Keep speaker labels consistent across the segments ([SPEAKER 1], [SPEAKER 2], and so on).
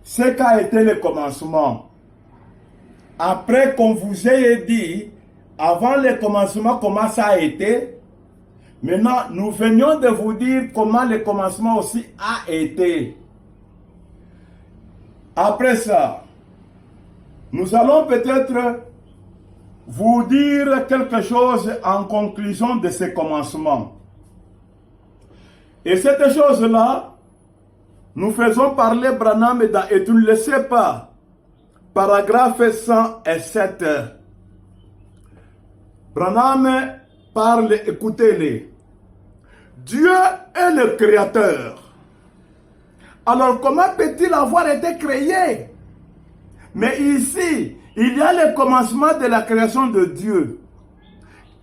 [SPEAKER 1] Ce qu'a été le commencement. Après qu'on vous ait dit, avant le commencement, comment ça a été, maintenant, nous venions de vous dire comment le commencement aussi a été. Après ça, nous allons peut-être vous dire quelque chose en conclusion de ce commencement. Et cette chose-là, nous faisons parler Branham et tu ne le sais pas. Paragraphe 107. Branham parle, écoutez-les. Dieu est le créateur. Alors comment peut-il avoir été créé? Mais ici, il y a le commencement de la création de Dieu.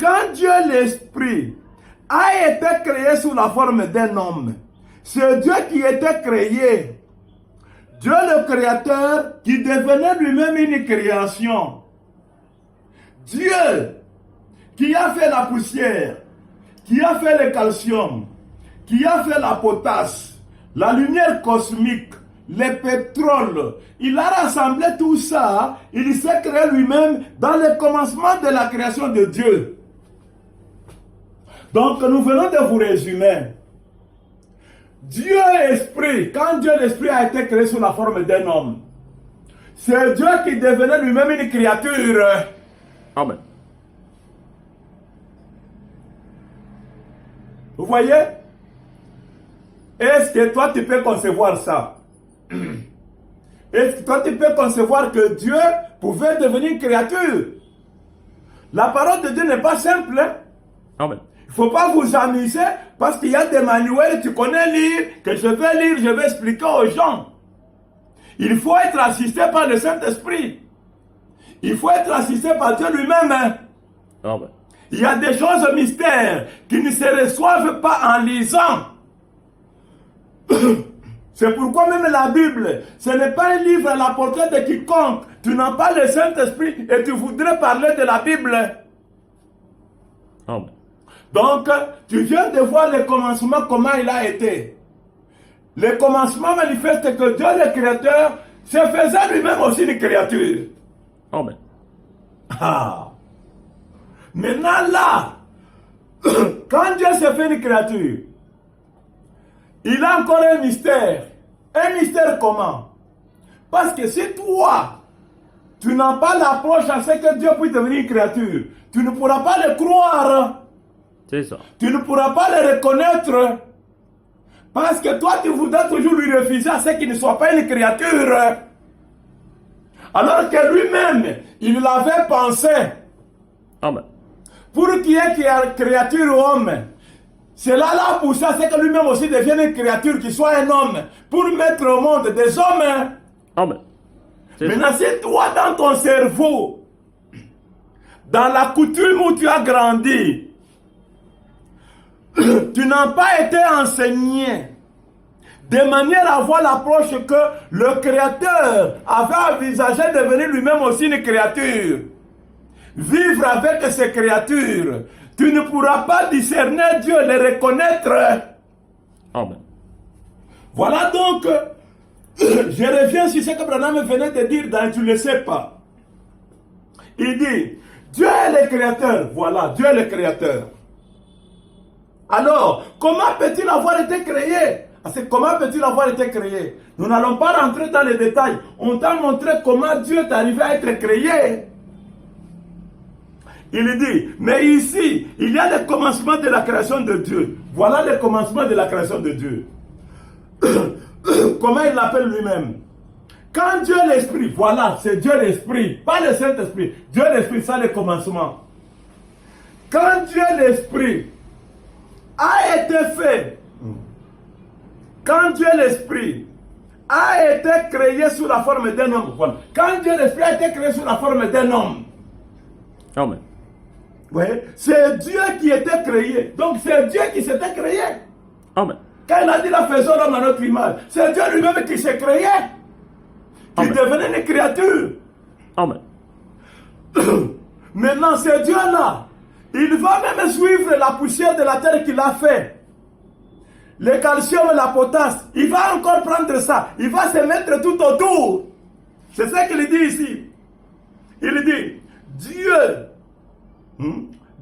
[SPEAKER 1] Quand Dieu l'Esprit a été créé sous la forme d'un homme, c'est Dieu qui était créé. Dieu le créateur qui devenait lui-même une création. Dieu qui a fait la poussière, qui a fait le calcium, qui a fait la potasse, la lumière cosmique, le pétrole. Il a rassemblé tout ça, il s'est créé lui-même dans le commencement de la création de Dieu. Donc nous venons de vous résumer. Dieu esprit, quand Dieu l'esprit a été créé sous la forme d'un homme, c'est Dieu qui devenait lui-même une créature.
[SPEAKER 2] Amen.
[SPEAKER 1] Vous voyez? Est-ce que toi tu peux concevoir ça? Est-ce que toi tu peux concevoir que Dieu pouvait devenir une créature? La parole de Dieu n'est pas simple.
[SPEAKER 2] Amen.
[SPEAKER 1] Il ne faut pas vous amuser parce qu'il y a des manuels, tu connais lire, que je vais lire, je vais expliquer aux gens. Il faut être assisté par le Saint-Esprit. Il faut être assisté par Dieu lui-même.
[SPEAKER 2] Amen.
[SPEAKER 1] Il y a des choses mystères qui ne se reçoivent pas en lisant. C'est pourquoi même la Bible, ce n'est pas un livre à la portée de quiconque. Tu n'as pas le Saint-Esprit et tu voudrais parler de la Bible.
[SPEAKER 2] Amen.
[SPEAKER 1] Donc, tu viens de voir le commencement, comment il a été. Le commencement manifeste que Dieu le Créateur se faisait lui-même aussi une créature.
[SPEAKER 2] Amen.
[SPEAKER 1] Ah. Maintenant là, quand Dieu se fait une créature, il a encore un mystère. Un mystère comment? Parce que si toi, tu n'as pas l'approche à ce que Dieu puisse devenir une créature, tu ne pourras pas le croire.
[SPEAKER 2] C'est ça.
[SPEAKER 1] Tu ne pourras pas le reconnaître. Parce que toi, tu voudras toujours lui refuser à ce qu'il ne soit pas une créature. Alors que lui-même, il l'avait pensé.
[SPEAKER 2] Amen.
[SPEAKER 1] Pour qu'il y ait créature homme, cela l'a poussé à ce que lui-même aussi devienne une créature, qui soit un homme, pour mettre au monde des hommes.
[SPEAKER 2] Amen.
[SPEAKER 1] Maintenant, si toi, dans ton cerveau, dans la coutume où tu as grandi, tu n'as pas été enseigné de manière à avoir l'approche que le Créateur avait envisagé de devenir lui-même aussi une créature. Vivre avec ces créatures, tu ne pourras pas discerner Dieu, le reconnaître.
[SPEAKER 2] Amen.
[SPEAKER 1] Voilà donc, je reviens sur ce que Branham venait de dire dans Tu ne le sais pas. Il dit, Dieu est le Créateur. Voilà, Dieu est le Créateur. Alors, comment peut-il avoir été créé? Comment peut-il avoir été créé? Nous n'allons pas rentrer dans les détails. On t'a montré comment Dieu est arrivé à être créé. Il dit, mais ici, il y a le commencement de la création de Dieu. Voilà le commencement de la création de Dieu. Comment il l'appelle lui-même? Quand Dieu l'Esprit, voilà, c'est Dieu l'Esprit, pas le Saint-Esprit. Dieu l'Esprit, ça le commencement. Quand Dieu l'Esprit a été fait, quand Dieu l'Esprit a été créé sous la forme d'un homme, voilà. Quand Dieu l'Esprit a été créé sous la forme d'un homme,
[SPEAKER 2] Amen.
[SPEAKER 1] ouais, c'est Dieu qui était créé. Donc c'est Dieu qui s'était créé.
[SPEAKER 2] Amen.
[SPEAKER 1] Quand il a dit la faisons l'homme à notre image, c'est Dieu lui-même qui s'est créé, qui
[SPEAKER 2] Amen.
[SPEAKER 1] devenait une créature.
[SPEAKER 2] Amen.
[SPEAKER 1] Maintenant, c'est Dieu là. Il va même suivre la poussière de la terre qu'il a fait. le calcium et la potasse. Il va encore prendre ça. Il va se mettre tout autour. C'est ce qu'il dit ici. Il dit,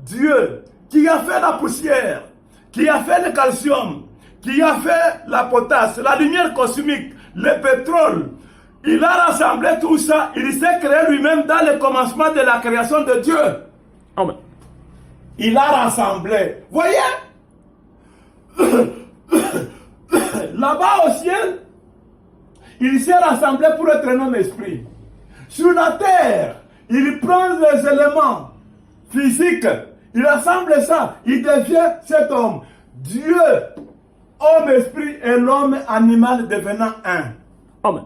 [SPEAKER 1] Dieu qui a fait la poussière, qui a fait le calcium, qui a fait la potasse, la lumière cosmique, le pétrole, il a rassemblé tout ça. Il s'est créé lui-même dans le commencement de la création de Dieu.
[SPEAKER 2] Amen.
[SPEAKER 1] Il a rassemblé. Voyez? Là-bas au ciel, il s'est rassemblé pour être un homme esprit. Sur la terre, il prend les éléments physiques, il rassemble ça, il devient cet homme. Dieu, homme esprit et l'homme animal devenant un.
[SPEAKER 2] Amen.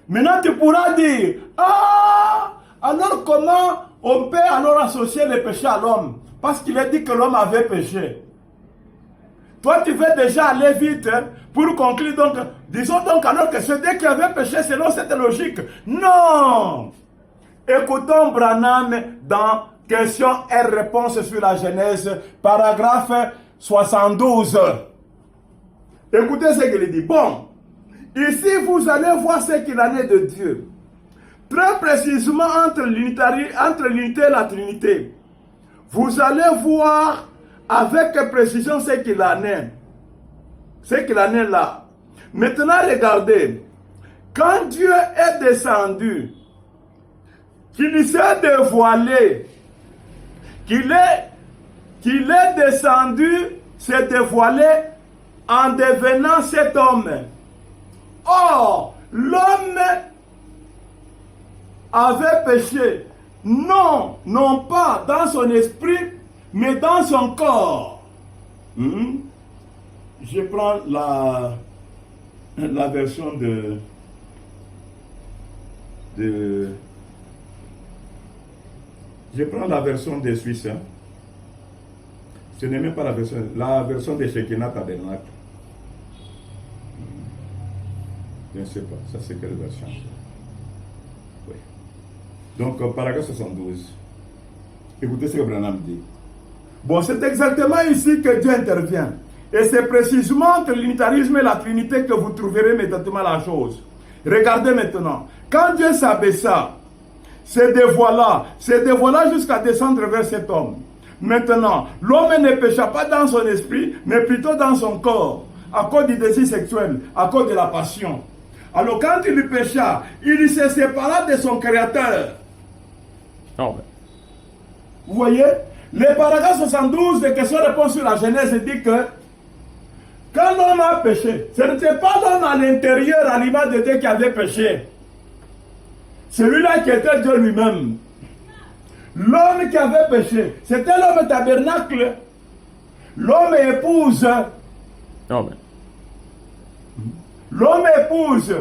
[SPEAKER 1] Maintenant tu pourras dire, ah, alors comment on peut alors associer le péché à l'homme? Parce qu'il est dit que l'homme avait péché. Toi tu veux déjà aller vite pour conclure donc, disons donc alors que c'est Dieu qui avait péché selon cette logique. Non! Écoutons Branham dans question et réponse sur la Genèse, paragraphe 72. Écoutez ce qu'il dit. Bon, ici vous allez voir ce qu'il en est de Dieu. Très précisément entre l'unité et la Trinité. Vous allez voir avec précision ce qu'il en est. Ce qu'il en est là. Maintenant, regardez. Quand Dieu est descendu, qu'il s'est dévoilé, qu'il est descendu, s'est dévoilé en devenant cet homme. Or, l'homme avait péché, non pas dans son esprit, mais dans son corps. Je prends la version je prends la version des Suisses. Hein. Ce n'est même pas la version de Shekinah Tabernacle. Je ne sais pas, ça c'est quelle version? Oui. Donc, paragraphe 72. Écoutez ce que Branham dit. Bon, c'est exactement ici que Dieu intervient. Et c'est précisément entre l'unitarisme et la Trinité que vous trouverez immédiatement la chose. Regardez maintenant. Quand Dieu s'abaissa, se dévoila jusqu'à descendre vers cet homme. Maintenant, l'homme ne pécha pas dans son esprit, mais plutôt dans son corps, à cause du désir sexuel, à cause de la passion. Alors quand il pécha, il se sépara de son Créateur.
[SPEAKER 2] Amen.
[SPEAKER 1] Vous voyez, le paragraphe 72 de question-réponse sur la Genèse dit que quand l'homme a péché, ce n'était pas l'homme à l'intérieur, à l'image de Dieu qui avait péché. Celui-là qui était Dieu lui-même. L'homme qui avait péché, c'était l'homme tabernacle. L'homme épouse.
[SPEAKER 2] Amen.
[SPEAKER 1] L'homme épouse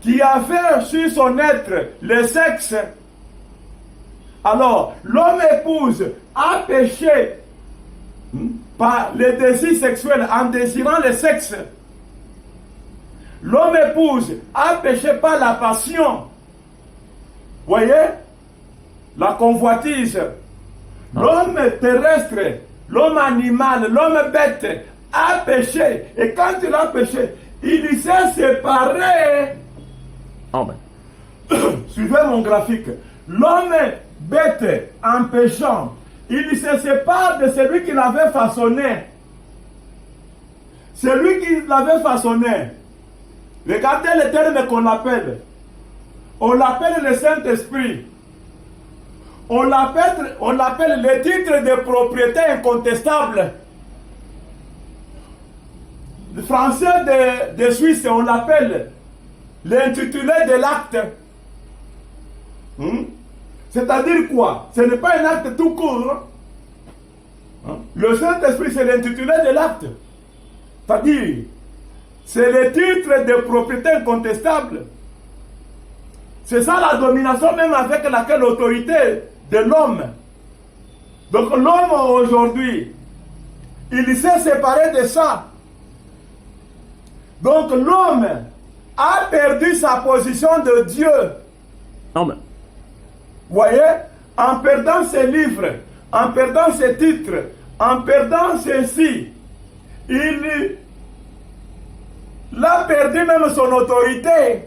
[SPEAKER 1] qui a fait sur son être le sexe. Alors, l'homme épouse a péché par le désir sexuel en désirant le sexe. L'homme épouse a péché par la passion. Voyez? La convoitise. L'homme terrestre, l'homme animal, l'homme bête a péché. Et quand il a péché, il s'est séparé.
[SPEAKER 2] Amen.
[SPEAKER 1] Suivez mon graphique. L'homme bête, en péchant, il se sépare de celui qui l'avait façonné. Celui qui l'avait façonné. Regardez le terme qu'on appelle. On l'appelle le Saint-Esprit. On l'appelle le titre de propriété incontestable. Le français de Suisse, on l'appelle l'intitulé de l'acte. C'est-à-dire quoi? Ce n'est pas un acte tout court. Le Saint-Esprit, c'est l'intitulé de l'acte. C'est-à-dire, c'est le titre de propriété incontestable. C'est ça la domination même avec laquelle l'autorité de l'homme. Donc l'homme aujourd'hui, il s'est séparé de ça. Donc l'homme a perdu sa position de Dieu.
[SPEAKER 2] Amen.
[SPEAKER 1] Voyez, en perdant ses livres, en perdant ses titres, en perdant ceci, il a perdu même son autorité.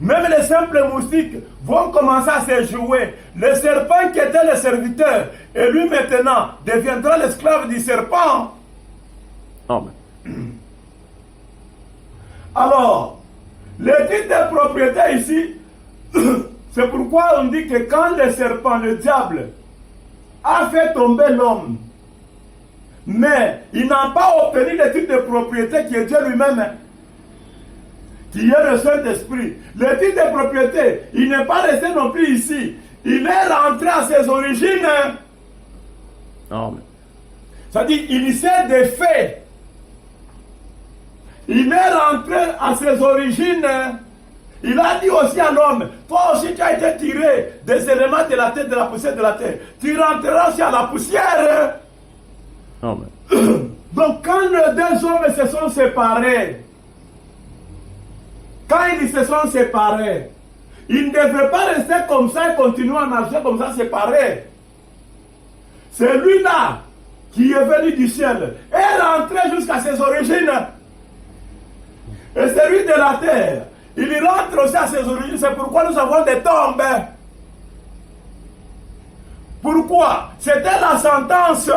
[SPEAKER 1] Même les simples moustiques vont commencer à se jouer. Le serpent qui était le serviteur, et lui maintenant deviendra l'esclave du serpent.
[SPEAKER 2] Amen.
[SPEAKER 1] Alors, le titre de propriété ici, c'est pourquoi on dit que quand le serpent, le diable, a fait tomber l'homme, mais il n'a pas obtenu le titre de propriété qui est Dieu lui-même, qui est le Saint-Esprit. Le titre de propriété, il n'est pas resté non plus ici. Il est rentré à ses origines.
[SPEAKER 2] Amen.
[SPEAKER 1] C'est-à-dire, il s'est défait. Il est rentré à ses origines. Il a dit aussi à l'homme, toi aussi tu as été tiré des éléments de la terre, de la poussière de la terre. Tu rentreras aussi à la poussière.
[SPEAKER 2] Amen.
[SPEAKER 1] Donc quand les deux hommes se sont séparés, quand ils se sont séparés, ils ne devaient pas rester comme ça et continuer à marcher comme ça séparés. Celui-là qui est venu du ciel est rentré jusqu'à ses origines. Et celui de la terre, il rentre aussi à ses origines. C'est pourquoi nous avons des tombes. Pourquoi? C'était la sentence.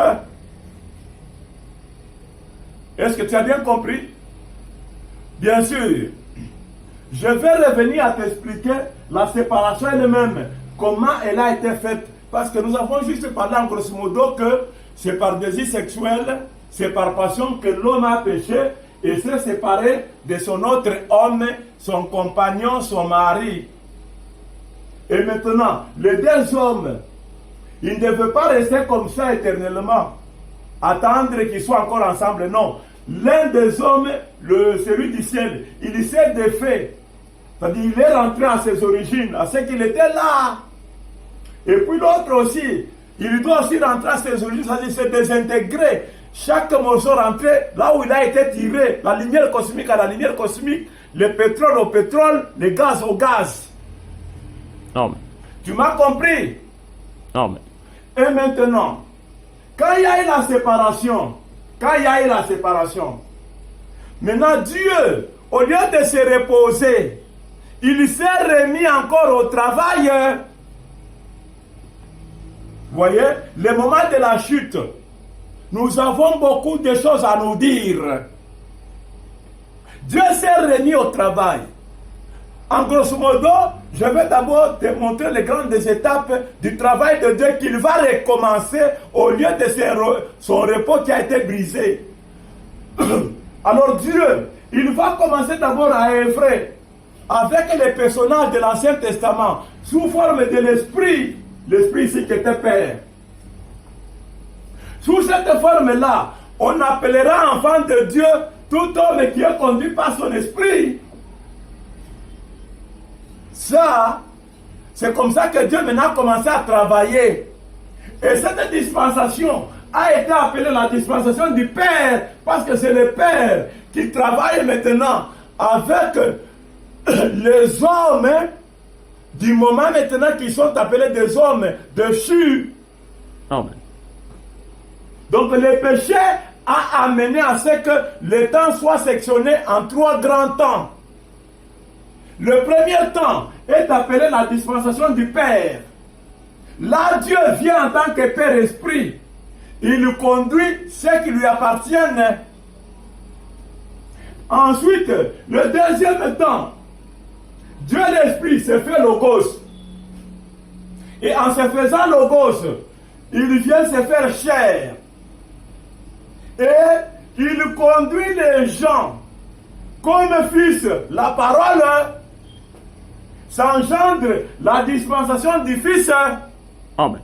[SPEAKER 1] Est-ce que tu as bien compris? Bien sûr. Je vais revenir à t'expliquer la séparation elle-même, comment elle a été faite. Parce que nous avons juste parlé en grosso modo que c'est par désir sexuel, c'est par passion que l'homme a péché et s'est séparé de son autre homme, son compagnon, son mari. Et maintenant, les deux hommes, ils ne devaient pas rester comme ça éternellement, attendre qu'ils soient encore ensemble. Non. L'un des hommes, celui du ciel, il s'est défait. C'est-à-dire, il est rentré à ses origines, à ce qu'il était là. Et puis l'autre aussi, il doit aussi rentrer à ses origines, c'est-à-dire se désintégrer. Chaque morceau rentré là où il a été tiré, la lumière cosmique à la lumière cosmique, le pétrole au pétrole, le gaz au gaz.
[SPEAKER 2] Amen.
[SPEAKER 1] Tu m'as compris?
[SPEAKER 2] Amen.
[SPEAKER 1] Et maintenant, quand il y a eu la séparation, maintenant Dieu, au lieu de se reposer, il s'est remis encore au travail. Vous voyez, le moment de la chute, nous avons beaucoup de choses à nous dire. Dieu s'est remis au travail. En grosso modo, je vais d'abord te montrer les grandes étapes du travail de Dieu qu'il va recommencer au lieu de son repos qui a été brisé. Alors Dieu, il va commencer d'abord à œuvrer avec les personnages de l'Ancien Testament sous forme de l'Esprit. L'Esprit ici qui était Père. Sous cette forme-là, on appellera enfant de Dieu tout homme qui est conduit par son Esprit. Ça, c'est comme ça que Dieu maintenant a commencé à travailler. Et cette dispensation a été appelée la dispensation du Père, parce que c'est le Père qui travaille maintenant avec les hommes, du moment maintenant qu'ils sont appelés des hommes déchus.
[SPEAKER 2] Amen.
[SPEAKER 1] Donc le péché a amené à ce que le temps soit sectionné en 3 grands temps. Le premier temps est appelé la dispensation du Père. Là, Dieu vient en tant que Père Esprit. Il conduit ce qui lui appartient. Ensuite, le deuxième temps, Dieu l'Esprit se fait logos. Et en se faisant logos, il vient se faire chair. Et il conduit les gens comme fils. La parole s'engendre la dispensation du Fils.
[SPEAKER 2] Amen.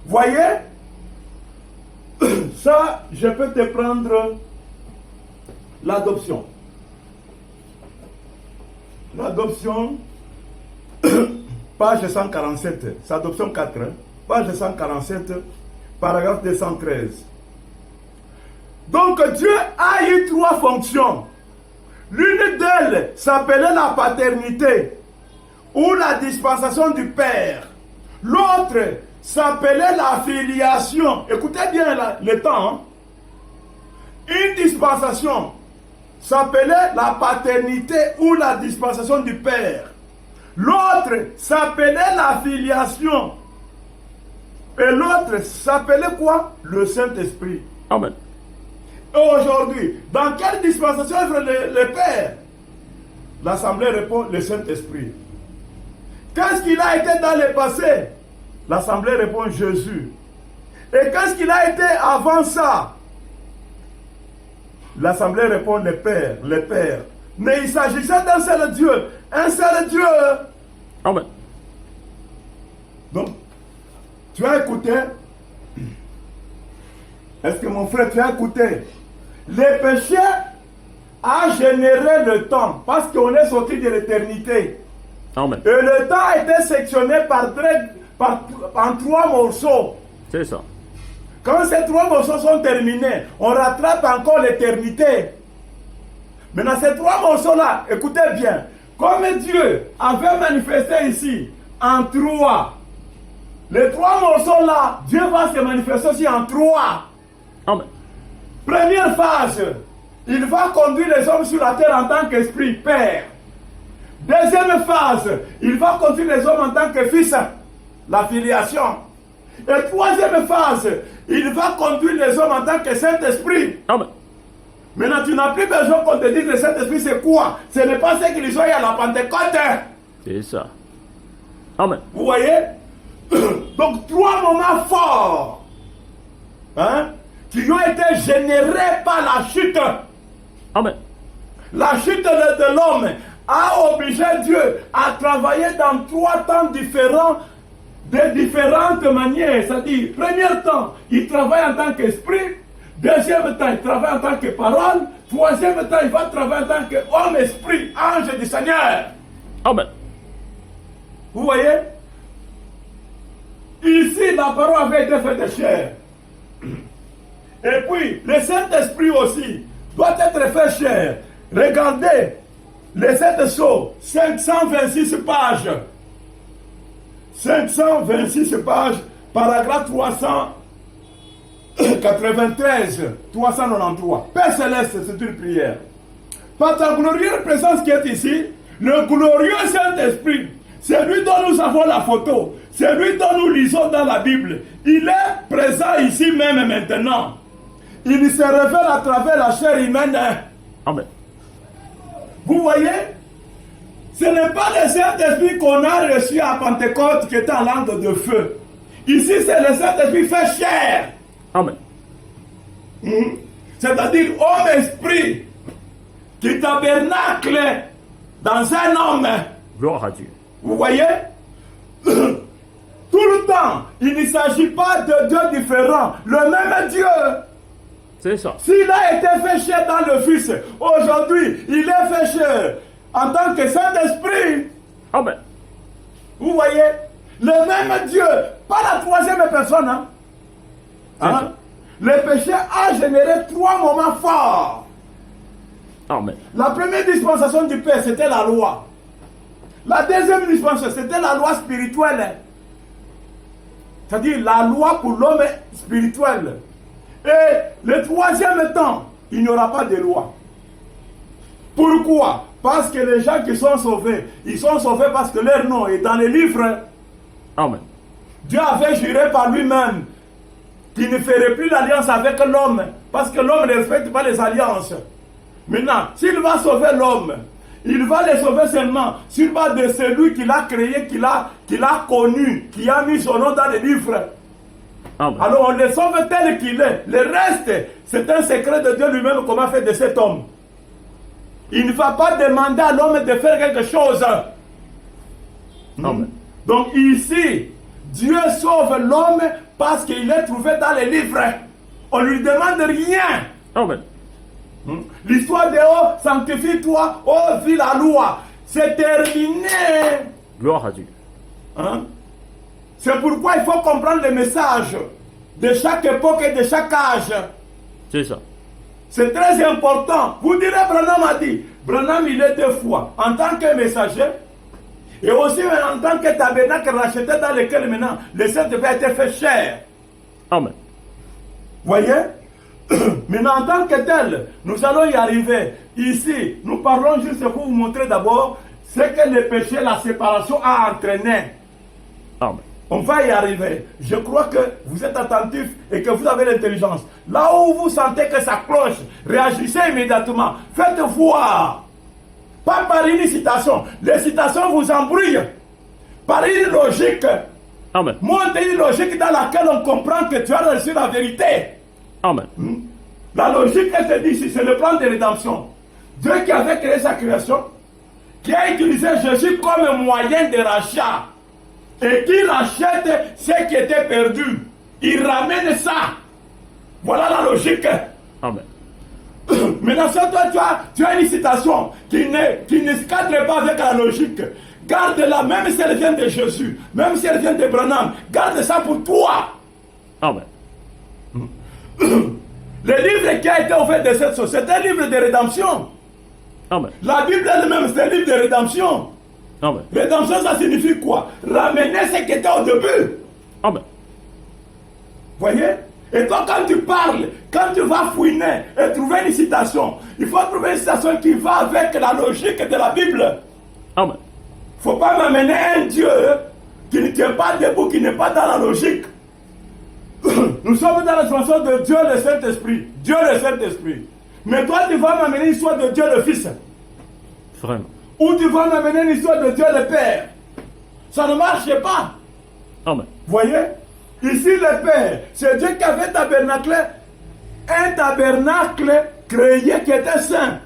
[SPEAKER 1] Voyez? Ça, je peux te prendre l'adoption. L'adoption, page 147, c'est adoption 4, page 147, paragraphe 213. Donc Dieu a eu 3 fonctions. L'une d'elles s'appelait la paternité ou la dispensation du Père. L'autre s'appelait la filiation. Écoutez bien le temps. Hein? Une dispensation s'appelait la paternité ou la dispensation du Père. L'autre s'appelait la filiation. Et l'autre s'appelait quoi? Le Saint-Esprit.
[SPEAKER 2] Amen.
[SPEAKER 1] Et aujourd'hui, dans quelle dispensation est le Père? L'Assemblée répond le Saint-Esprit. Qu'est-ce qu'il a été dans le passé? L'Assemblée répond Jésus. Et qu'est-ce qu'il a été avant ça? L'Assemblée répond le Père, le Père. Mais il s'agissait d'un seul Dieu. Un seul Dieu.
[SPEAKER 2] Amen.
[SPEAKER 1] Donc, tu as écouté? Est-ce que mon frère, tu as écouté? Les péchés a généré le temps parce qu'on est sorti de l'éternité.
[SPEAKER 2] Amen.
[SPEAKER 1] Et le temps a été sectionné en 3 morceaux.
[SPEAKER 2] C'est ça.
[SPEAKER 1] Quand ces 3 morceaux sont terminés, on rattrape encore l'éternité. Maintenant, ces 3 morceaux-là, écoutez bien, comme Dieu avait manifesté ici en 3, les 3 morceaux-là, Dieu va se manifester aussi en 3.
[SPEAKER 2] Amen.
[SPEAKER 1] Première phase, il va conduire les hommes sur la terre en tant qu'esprit, Père. Deuxième phase, il va conduire les hommes en tant que fils, la filiation. Et troisième phase, il va conduire les hommes en tant que Saint-Esprit.
[SPEAKER 2] Amen.
[SPEAKER 1] Maintenant, tu n'as plus besoin qu'on te dise le Saint-Esprit c'est quoi? Ce n'est pas ce qu'ils ont eu à la Pentecôte.
[SPEAKER 2] C'est ça. Amen.
[SPEAKER 1] Vous voyez? Donc, 3 moments forts, hein, qui ont été générés par la chute.
[SPEAKER 2] Amen.
[SPEAKER 1] La chute de l'homme a obligé Dieu à travailler dans 3 temps différents, de différentes manières. C'est-à-dire, premier temps, il travaille en tant qu'esprit. Deuxième temps, il travaille en tant que parole. Troisième temps, il va travailler en tant qu'homme, esprit, ange du Seigneur.
[SPEAKER 2] Amen.
[SPEAKER 1] Vous voyez? Ici, la parole avait été faite de chair. Et puis, le Saint-Esprit aussi doit être fait chair. Regardez, les 7 sceaux, 526 pages. 526 pages, paragraphe 393, 393. Père Céleste, c'est une prière. Par ta glorieuse présence qui est ici, le glorieux Saint-Esprit, c'est lui dont nous avons la photo, c'est lui dont nous lisons dans la Bible. Il est présent ici même maintenant. Il se révèle à travers la chair humaine.
[SPEAKER 2] Amen.
[SPEAKER 1] Vous voyez? Ce n'est pas le Saint-Esprit qu'on a reçu à Pentecôte qui est en langue de feu. Ici, c'est le Saint-Esprit fait chair.
[SPEAKER 2] Amen.
[SPEAKER 1] C'est-à-dire homme-esprit qui tabernacle dans un homme.
[SPEAKER 2] Gloire à Dieu.
[SPEAKER 1] Vous voyez? Tout le temps, il ne s'agit pas de deux différents. Le même Dieu.
[SPEAKER 2] C'est ça.
[SPEAKER 1] S'il a été fait chair dans le Fils, aujourd'hui, il est fait chair en tant que Saint-Esprit.
[SPEAKER 2] Amen.
[SPEAKER 1] Vous voyez? Le même Dieu, pas la troisième personne. Hein? Le péché a généré 3 moments forts.
[SPEAKER 2] Amen.
[SPEAKER 1] La première dispensation du Père, c'était la loi. La deuxième dispensation, c'était la loi spirituelle. C'est-à-dire la loi pour l'homme spirituel. Et le troisième temps, il n'y aura pas de loi. Pourquoi? Parce que les gens qui sont sauvés, ils sont sauvés parce que leur nom est dans les livres.
[SPEAKER 2] Amen.
[SPEAKER 1] Dieu avait juré par lui-même qu'il ne ferait plus l'alliance avec l'homme, parce que l'homme ne respecte pas les alliances. Maintenant, s'il va sauver l'homme, il va le sauver seulement sur base de celui qu'il a créé, qu'il a connu, qui a mis son nom dans les livres.
[SPEAKER 2] Amen.
[SPEAKER 1] Alors on le sauve tel qu'il est. Le reste, c'est un secret de Dieu lui-même comment faire de cet homme. Il ne va pas demander à l'homme de faire quelque chose.
[SPEAKER 2] Amen.
[SPEAKER 1] Donc ici, Dieu sauve l'homme parce qu'il est trouvé dans les livres. On ne lui demande rien.
[SPEAKER 2] Amen.
[SPEAKER 1] L'histoire de oh, sanctifie-toi, oh, vis la loi. C'est terminé.
[SPEAKER 2] Gloire à Dieu.
[SPEAKER 1] Hein? C'est pourquoi il faut comprendre le message de chaque époque et de chaque âge.
[SPEAKER 2] C'est ça.
[SPEAKER 1] C'est très important. Vous direz, Branham a dit. Branham, il est 2 fois. En tant que messager, et aussi en tant que tabernacle racheté dans lequel maintenant le Saint-Esprit a été fait chair.
[SPEAKER 2] Amen.
[SPEAKER 1] Voyez? Maintenant, en tant que tel, nous allons y arriver. Ici, nous parlons juste pour vous montrer d'abord ce que le péché, la séparation a entraîné.
[SPEAKER 2] Amen.
[SPEAKER 1] On va y arriver. Je crois que vous êtes attentifs et que vous avez l'intelligence. Là où vous sentez que ça cloche, réagissez immédiatement. Faites voir. Pas par une citation. Les citations vous embrouillent. Par une logique.
[SPEAKER 2] Amen.
[SPEAKER 1] Montre une logique dans laquelle on comprend que tu as reçu la vérité.
[SPEAKER 2] Amen.
[SPEAKER 1] La logique, elle te dit, si c'est le plan de rédemption. Dieu qui avait créé sa création, qui a utilisé Jésus comme moyen de rachat, et qui rachète ce qui était perdu. Il ramène ça. Voilà la logique.
[SPEAKER 2] Amen.
[SPEAKER 1] Maintenant, si toi, tu as une citation qui ne se cadre pas avec la logique, garde-la, même si elle vient de Jésus, même si elle vient de Branham, garde ça pour toi.
[SPEAKER 2] Amen.
[SPEAKER 1] Le livre qui a été offert de cette société, c'est un livre de rédemption.
[SPEAKER 2] Amen.
[SPEAKER 1] La Bible elle-même, c'est un livre de rédemption.
[SPEAKER 2] Amen.
[SPEAKER 1] Rédemption, ça signifie quoi? Ramener ce qui était au début.
[SPEAKER 2] Amen.
[SPEAKER 1] Voyez? Et toi, quand tu parles, quand tu vas fouiner et trouver une citation, il faut trouver une citation qui va avec la logique de la Bible.
[SPEAKER 2] Amen.
[SPEAKER 1] Il ne faut pas m'amener un Dieu qui ne tient pas debout, qui n'est pas dans la logique. Nous sommes dans la dimension de Dieu le Saint-Esprit. Dieu le Saint-Esprit. Mais toi, tu vas m'amener une histoire de Dieu le Fils.
[SPEAKER 2] Vraiment.
[SPEAKER 1] Ou tu vas m'amener une histoire de Dieu le Père. Ça ne marche pas.
[SPEAKER 2] Amen.
[SPEAKER 1] Voyez? Ici, le Père, c'est Dieu qui avait tabernaclé, un tabernacle créé qui était saint.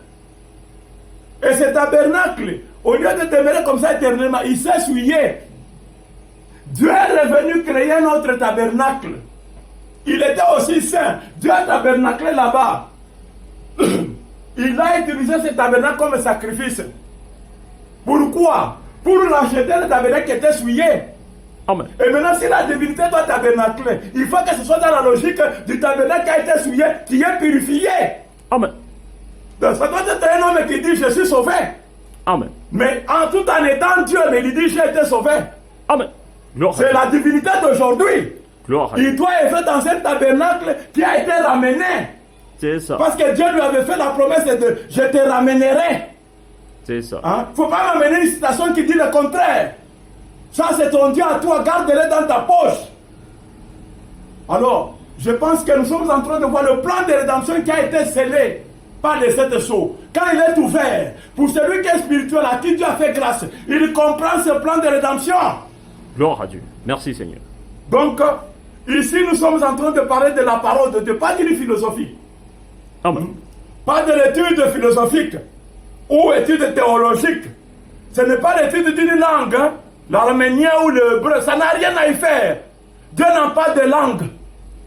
[SPEAKER 1] Et ce tabernacle, au lieu de demeurer comme ça éternellement, il s'est souillé. Dieu est revenu créer un autre tabernacle. Il était aussi saint. Dieu a tabernaclé là-bas. Il a utilisé ce tabernacle comme sacrifice. Pourquoi? Pour racheter le tabernacle qui était souillé.
[SPEAKER 2] Amen.
[SPEAKER 1] Et maintenant, si la divinité doit tabernacler, il faut que ce soit dans la logique du tabernacle qui a été souillé, qui est purifié.
[SPEAKER 2] Amen.
[SPEAKER 1] Donc, ça doit être un homme qui dit je suis sauvé.
[SPEAKER 2] Amen.
[SPEAKER 1] Mais tout en étant Dieu, mais il dit j'ai été sauvé.
[SPEAKER 2] Amen. Gloire à
[SPEAKER 1] C'est
[SPEAKER 2] Dieu.
[SPEAKER 1] la divinité d'aujourd'hui.
[SPEAKER 2] Gloire à Dieu.
[SPEAKER 1] Il doit être dans un tabernacle qui a été ramené.
[SPEAKER 2] C'est ça.
[SPEAKER 1] Parce que Dieu lui avait fait la promesse de je te ramènerai.
[SPEAKER 2] C'est ça.
[SPEAKER 1] Il ne faut pas m'amener une citation qui dit le contraire. Ça, c'est ton Dieu à toi, garde-le dans ta poche. Alors, je pense que nous sommes en train de voir le plan de rédemption qui a été scellé par les sept sceaux. Quand il est ouvert, pour celui qui est spirituel, à qui Dieu a fait grâce, il comprend ce plan de rédemption.
[SPEAKER 2] Gloire à Dieu. Merci Seigneur.
[SPEAKER 1] Donc, ici, nous sommes en train de parler de la parole de Dieu, pas d'une philosophie.
[SPEAKER 2] Amen.
[SPEAKER 1] Pas de l'étude philosophique ou étude théologique. Ce n'est pas l'étude d'une langue, hein. L'arménien ou l'hébreu, ça n'a rien à y faire. Dieu n'a pas de langue.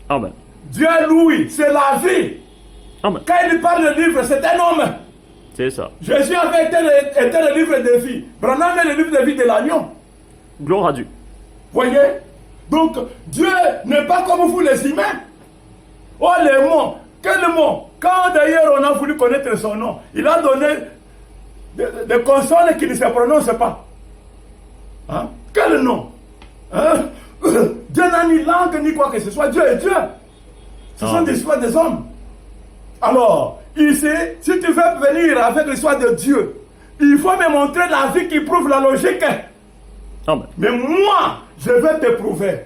[SPEAKER 2] Amen.
[SPEAKER 1] Dieu, lui, c'est la vie.
[SPEAKER 2] Amen.
[SPEAKER 1] Quand il parle de livre, c'est un homme.
[SPEAKER 2] C'est ça.
[SPEAKER 1] Jésus avait été le livre de vie. Branham est le livre de vie de l'agneau.
[SPEAKER 2] Gloire à Dieu.
[SPEAKER 1] Voyez? Donc, Dieu n'est pas comme vous les humains. Oh, les mots. Quel mot? Quand d'ailleurs on a voulu connaître son nom, il a donné des consonnes qui ne se prononcent pas. Hein? Quel nom? Hein? Dieu n'a ni langue ni quoi que ce soit. Dieu est Dieu. Ce sont des histoires des hommes. Alors, ici, si tu veux venir avec l'histoire de Dieu, il faut me montrer la vie qui prouve la logique.
[SPEAKER 2] Amen.
[SPEAKER 1] Mais moi, je vais te prouver.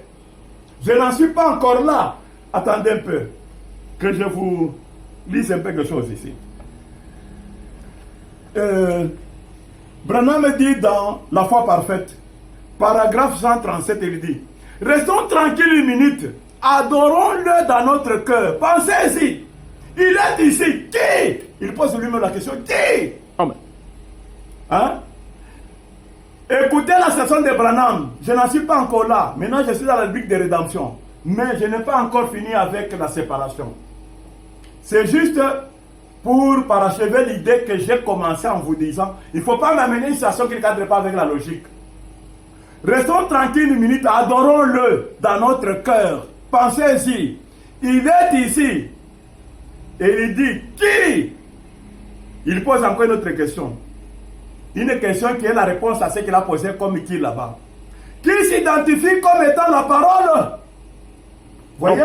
[SPEAKER 1] Je n'en suis pas encore là. Attendez un peu. Que je vous lise un peu quelque chose ici. Branham dit dans La foi parfaite, paragraphe 137, il dit: restons tranquilles une minute, adorons-le dans notre cœur. Pensez-y, il est ici. Qui? Il pose lui-même la question: qui?
[SPEAKER 2] Amen.
[SPEAKER 1] Hein? Écoutez la session de Branham. Je n'en suis pas encore là. Maintenant, je suis dans la rubrique de rédemption. Mais je n'ai pas encore fini avec la séparation. C'est juste pour parachever l'idée que j'ai commencé en vous disant, il ne faut pas m'amener une situation qui ne cadre pas avec la logique. Restons tranquilles une minute, adorons-le dans notre cœur. Pensez-y, il est ici. Et il dit, qui? Il pose encore une autre question. Une question qui est la réponse à ce qu'il a posé comme qui là-bas. Qui s'identifie comme étant la parole? Voyez?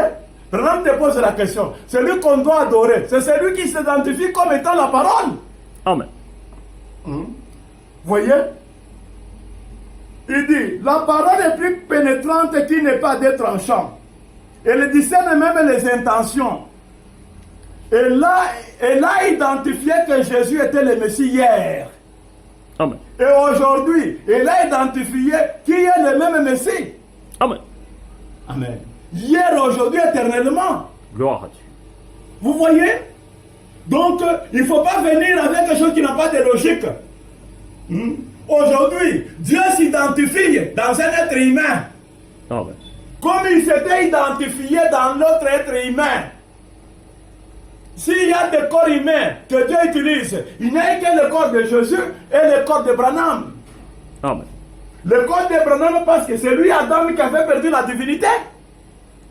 [SPEAKER 1] Branham te pose la question. Celui qu'on doit adorer, c'est celui qui s'identifie comme étant la parole.
[SPEAKER 2] Amen.
[SPEAKER 1] Voyez? Il dit, la parole est plus pénétrante qui n'est pas des tranchants. Elle discerne même les intentions. Elle a identifié que Jésus était le Messie hier.
[SPEAKER 2] Amen.
[SPEAKER 1] Et aujourd'hui, elle a identifié qui est le même Messie.
[SPEAKER 2] Amen.
[SPEAKER 1] Amen. Hier, aujourd'hui, éternellement.
[SPEAKER 2] Gloire à Dieu.
[SPEAKER 1] Vous voyez? Donc, il ne faut pas venir avec quelque chose qui n'a pas de logique. Aujourd'hui, Dieu s'identifie dans un être humain.
[SPEAKER 2] Amen.
[SPEAKER 1] Comme il s'était identifié dans l'autre être humain. S'il y a des corps humains que Dieu utilise, il n'y a que le corps de Jésus et le corps de Branham.
[SPEAKER 2] Amen.
[SPEAKER 1] Le corps de Branham parce que c'est lui, Adam, qui avait perdu la divinité.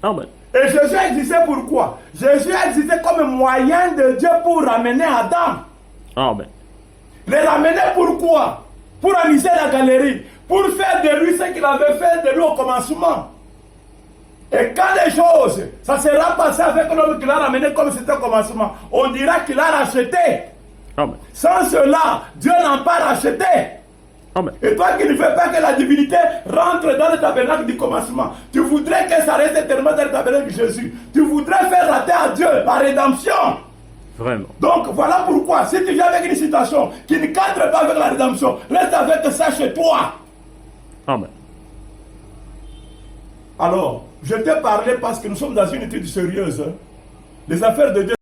[SPEAKER 2] Amen.
[SPEAKER 1] Et Jésus existait pourquoi? Jésus existait comme moyen de Dieu pour ramener Adam.
[SPEAKER 2] Amen.
[SPEAKER 1] Le ramener pourquoi? Pour amuser la galerie. Pour faire de lui ce qu'il avait fait de lui au commencement. Et quand les choses, ça sera passé avec l'homme qui l'a ramené comme c'était au commencement, on dira qu'il a racheté.
[SPEAKER 2] Amen.
[SPEAKER 1] Sans cela, Dieu n'a pas racheté.
[SPEAKER 2] Amen.
[SPEAKER 1] Et toi qui ne veux pas que la divinité rentre dans le tabernacle du commencement, tu voudrais que ça reste éternellement dans le tabernacle de Jésus. Tu voudrais faire rater à Dieu la rédemption.
[SPEAKER 2] Vraiment.
[SPEAKER 1] Donc voilà pourquoi, si tu viens avec une situation qui ne cadre pas avec la rédemption, reste avec ça chez toi.
[SPEAKER 2] Amen.
[SPEAKER 1] Alors, je t'ai parlé parce que nous sommes dans une étude sérieuse. Les affaires de Dieu.